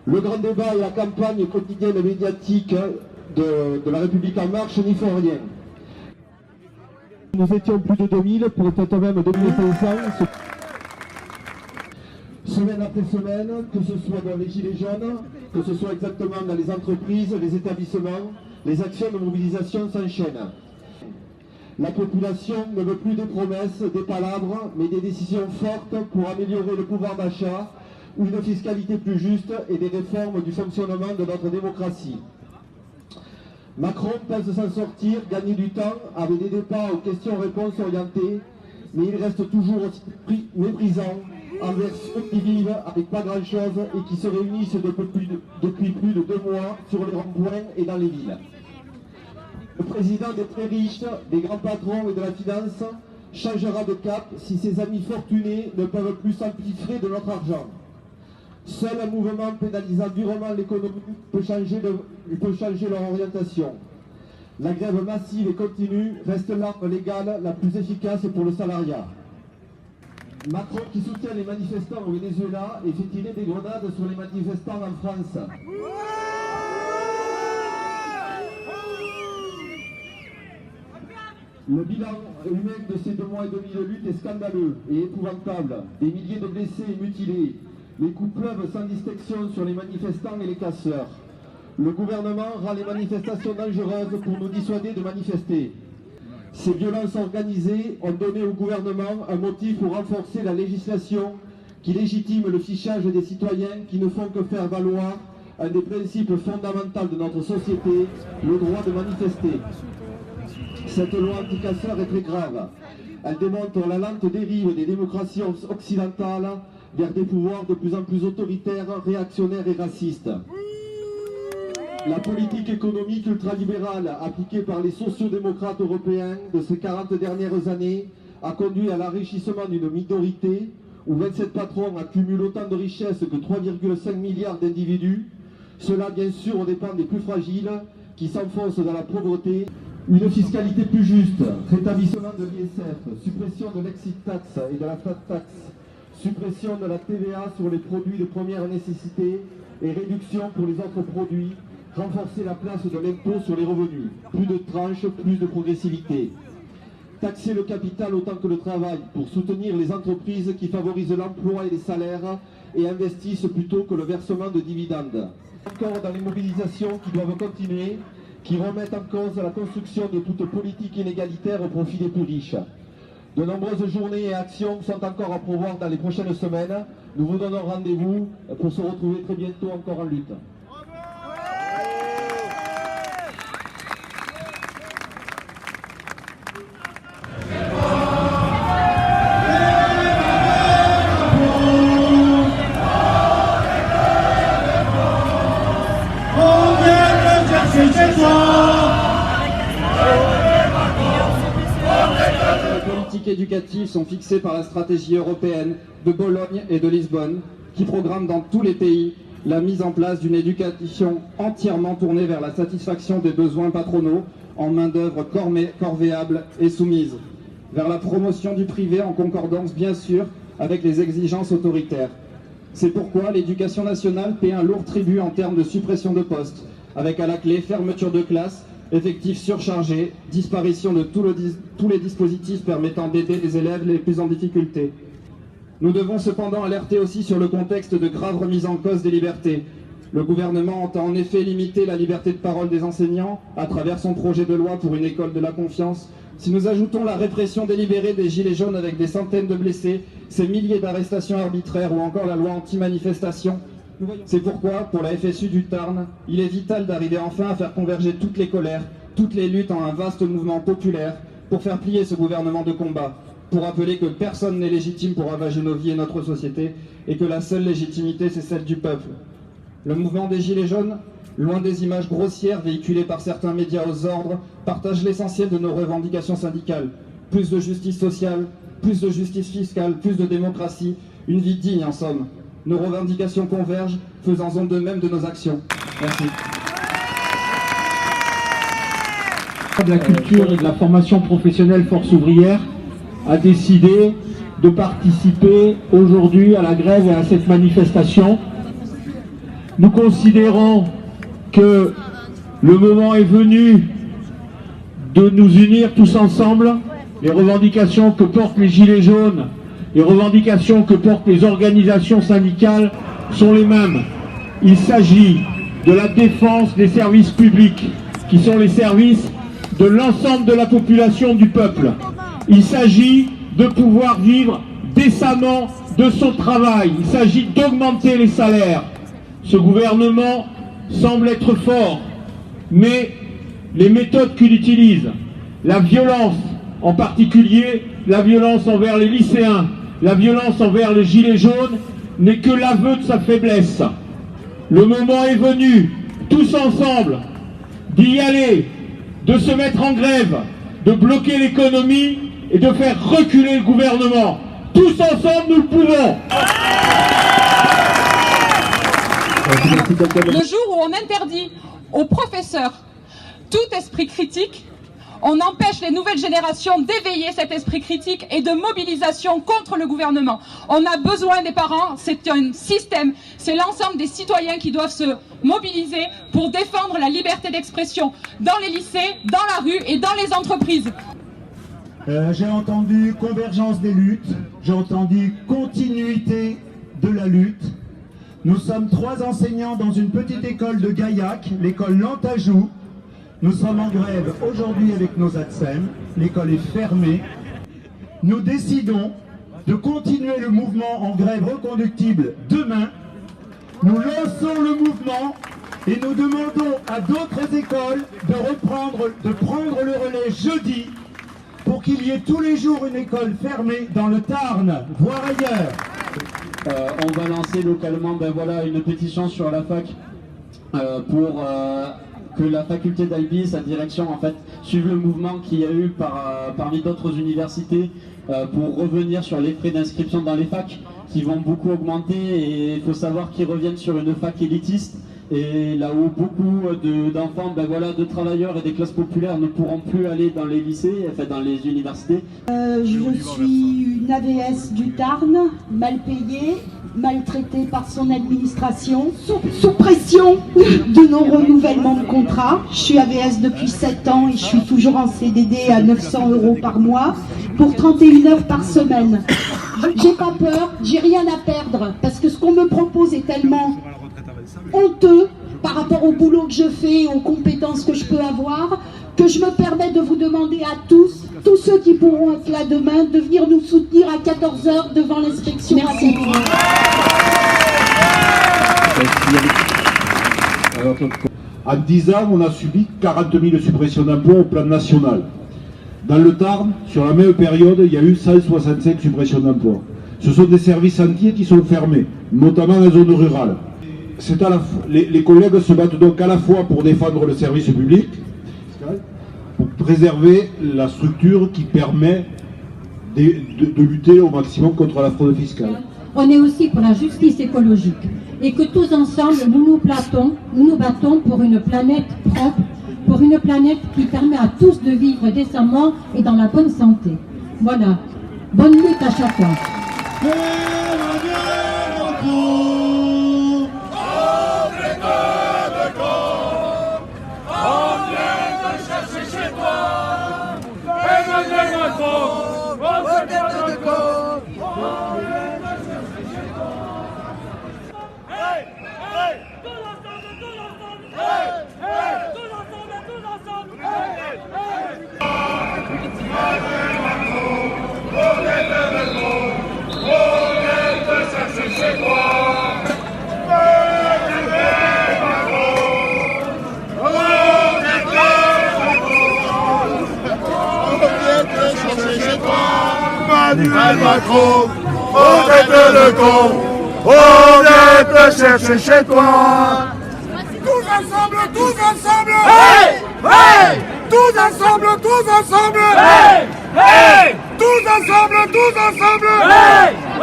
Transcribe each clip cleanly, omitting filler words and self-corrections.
Le grand débat et la campagne quotidienne médiatique de la République en marche n'y font rien. Nous étions plus de 2000, peut-être même 2500. Semaine après semaine, que ce soit dans les Gilets jaunes, que ce soit exactement dans les entreprises, les établissements, les actions de mobilisation s'enchaînent. La population ne veut plus des promesses, des palabres, mais des décisions fortes pour améliorer le pouvoir d'achat, ou une fiscalité plus juste et des réformes du fonctionnement de notre démocratie. Macron pense s'en sortir, gagner du temps avec des débats aux questions-réponses orientées, mais il reste toujours aussi méprisant envers ceux qui vivent avec pas grand-chose et qui se réunissent depuis plus de 2 mois sur les ronds-points et dans les villes. Le président des très riches, des grands patrons et de la finance changera de cap si ses amis fortunés ne peuvent plus s'empiffrer de notre argent. Seul un mouvement pénalisant durement l'économie peut changer leur orientation. La grève massive et continue reste l'arme légale la plus efficace pour le salariat. Macron qui soutient les manifestants au Venezuela et fait tirer des grenades sur les manifestants en France. Le bilan humain de ces 2 mois et demi de lutte est scandaleux et épouvantable. Des milliers de blessés et mutilés. Les coups pleuvent sans distinction sur les manifestants et les casseurs. Le gouvernement rend les manifestations dangereuses pour nous dissuader de manifester. Ces violences organisées ont donné au gouvernement un motif pour renforcer la législation qui légitime le fichage des citoyens qui ne font que faire valoir un des principes fondamentaux de notre société, le droit de manifester. Cette loi anti-casseurs est très grave. Elle démontre la lente dérive des démocraties occidentales vers des pouvoirs de plus en plus autoritaires, réactionnaires et racistes. La politique économique ultralibérale appliquée par les sociodémocrates européens de ces 40 dernières années a conduit à l'enrichissement d'une minorité où 27 patrons accumulent autant de richesses que 3,5 milliards d'individus. Cela bien sûr aux dépens des plus fragiles qui s'enfoncent dans la pauvreté. Une fiscalité plus juste, rétablissement de l'ISF, suppression de l'exit tax et de la flat tax, suppression de la TVA sur les produits de première nécessité et réduction pour les autres produits, renforcer la place de l'impôt sur les revenus, plus de tranches, plus de progressivité. Taxer le capital autant que le travail pour soutenir les entreprises qui favorisent l'emploi et les salaires et investissent plutôt que le versement de dividendes. Encore dans les mobilisations qui doivent continuer, qui remettent en cause la construction de toute politique inégalitaire au profit des plus riches. De nombreuses journées et actions sont encore à prévoir dans les prochaines semaines. Nous vous donnons rendez-vous pour se retrouver très bientôt encore en lutte. Les politiques éducatives sont fixées par la stratégie européenne de Bologne et de Lisbonne, qui programme dans tous les pays la mise en place d'une éducation entièrement tournée vers la satisfaction des besoins patronaux en main-d'œuvre corvéable et soumise, vers la promotion du privé en concordance bien sûr avec les exigences autoritaires. C'est pourquoi l'éducation nationale paie un lourd tribut en termes de suppression de postes, avec à la clé fermeture de classes, effectifs surchargés, disparition de tous les dispositifs permettant d'aider les élèves les plus en difficulté. Nous devons cependant alerter aussi sur le contexte de grave remise en cause des libertés. Le gouvernement entend en effet limiter la liberté de parole des enseignants à travers son projet de loi pour une école de la confiance. Si nous ajoutons la répression délibérée des Gilets jaunes avec des centaines de blessés, ces milliers d'arrestations arbitraires ou encore la loi anti-manifestation, c'est pourquoi, pour la FSU du Tarn, il est vital d'arriver enfin à faire converger toutes les colères, toutes les luttes en un vaste mouvement populaire pour faire plier ce gouvernement de combat, pour rappeler que personne n'est légitime pour ravager nos vies et notre société et que la seule légitimité c'est celle du peuple. Le mouvement des Gilets jaunes, loin des images grossières véhiculées par certains médias aux ordres, partage l'essentiel de nos revendications syndicales. Plus de justice sociale, plus de justice fiscale, plus de démocratie, une vie digne en somme. Nos revendications convergent, faisons-en de même de nos actions. Merci. De la culture et de la formation professionnelle Force ouvrière a décidé de participer aujourd'hui à la grève et à cette manifestation. nous considérons que le moment est venu de nous unir tous ensemble. Les revendications que portent les Gilets jaunes, les revendications que portent les organisations syndicales sont les mêmes. Il s'agit de la défense des services publics, qui sont les services de l'ensemble de la population du peuple. Il s'agit de pouvoir vivre décemment de son travail. Il s'agit d'augmenter les salaires. Ce gouvernement semble être fort, mais les méthodes qu'il utilise, la violence en particulier, la violence envers les lycéens, la violence envers les gilets jaunes, n'est que l'aveu de sa faiblesse. Le moment est venu, tous ensemble, d'y aller, de se mettre en grève, de bloquer l'économie et de faire reculer le gouvernement. Tous ensemble, nous le pouvons. Le jour où on interdit aux professeurs tout esprit critique, on empêche les nouvelles générations d'éveiller cet esprit critique et de mobilisation contre le gouvernement. On a besoin des parents, c'est un système, c'est l'ensemble des citoyens qui doivent se mobiliser pour défendre la liberté d'expression dans les lycées, dans la rue et dans les entreprises. J'ai entendu convergence des luttes, j'ai entendu continuité de la lutte. Nous sommes 3 enseignants dans une petite école de Gaillac, l'école Lantajou. Nous sommes en grève aujourd'hui avec nos ATSEM, l'école est fermée. Nous décidons de continuer le mouvement en grève reconductible demain. Nous lançons le mouvement et nous demandons à d'autres écoles de prendre le relais jeudi pour qu'il y ait tous les jours une école fermée dans le Tarn, voire ailleurs. On va lancer localement une pétition sur la fac pour que la faculté d'Albi, sa direction en fait, suive le mouvement qu'il y a eu parmi d'autres universités pour revenir sur les frais d'inscription dans les facs qui vont beaucoup augmenter, et il faut savoir qu'ils reviennent sur une fac élitiste, et là où beaucoup d'enfants de travailleurs et des classes populaires ne pourront plus aller dans les lycées, enfin dans les universités. Je suis une AVS du Tarn, mal payée, maltraitée par son administration, sous pression de non-renouvellement de contrat. Je suis AVS depuis 7 ans et je suis toujours en CDD à 900 € par mois pour 31 heures par semaine. J'ai pas peur, j'ai rien à perdre, parce que ce qu'on me propose est tellement honteux par rapport au boulot que je fais, aux compétences que je peux avoir, que je me permets de vous demander à tous ceux qui pourront être là demain, de venir nous soutenir à 14 h devant l'inspection. Merci. En 10 ans, on a subi 40 000 suppressions d'emplois au plan national. Dans le Tarn, sur la même période, il y a eu 165 suppressions d'emplois. Ce sont des services entiers qui sont fermés, notamment en zone rurale. Les collègues se battent donc à la fois pour défendre le service public, pour préserver la structure qui permet de lutter au maximum contre la fraude fiscale. On est aussi pour la justice écologique, et que tous ensemble nous nous battons pour une planète propre, pour une planète qui permet à tous de vivre décemment et dans la bonne santé. Voilà, bonne lutte à chacun. Macron, on est le con, on vient te chercher chez toi. Tous ensemble, hey, hey, tous ensemble, hey, hey, tous ensemble, hey,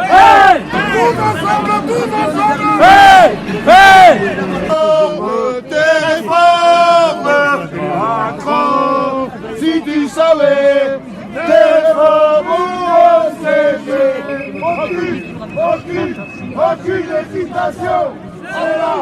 hey, tous ensemble, hey, hey. Tes réformes, Macron, si tu savais, tes réformes. Aucune hésitation, c'est là.